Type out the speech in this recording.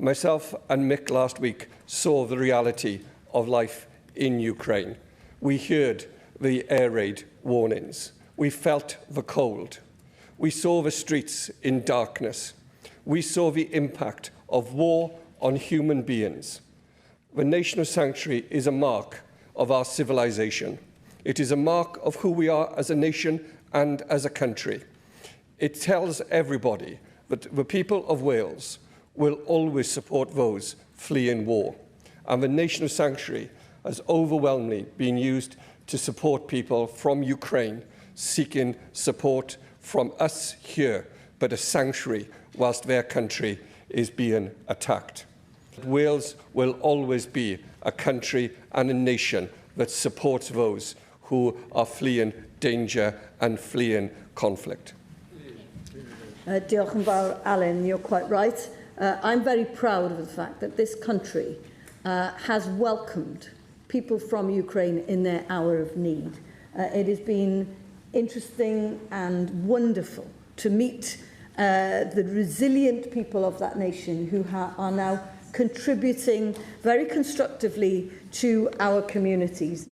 Myself and Mick last week saw the reality of life in Ukraine. We heard the air raid warnings. We felt the cold. We saw the streets in darkness. We saw the impact of war on human beings. The nation of sanctuary is a mark of our civilization. It is a mark of who we are as a nation and as a country. It tells everybody that the people of Wales will always support those fleeing war. And the nation of sanctuary has overwhelmingly been used to support people from Ukraine seeking support from us here, but a sanctuary whilst their country is being attacked. Wales will always be a country and a nation that supports those who are fleeing danger and fleeing conflict. Diolch yn fawr, Alan, you're quite right. I'm very proud of the fact that this country has welcomed people from Ukraine in their hour of need. It has been interesting and wonderful to meet the resilient people of that nation who are now contributing very constructively to our communities.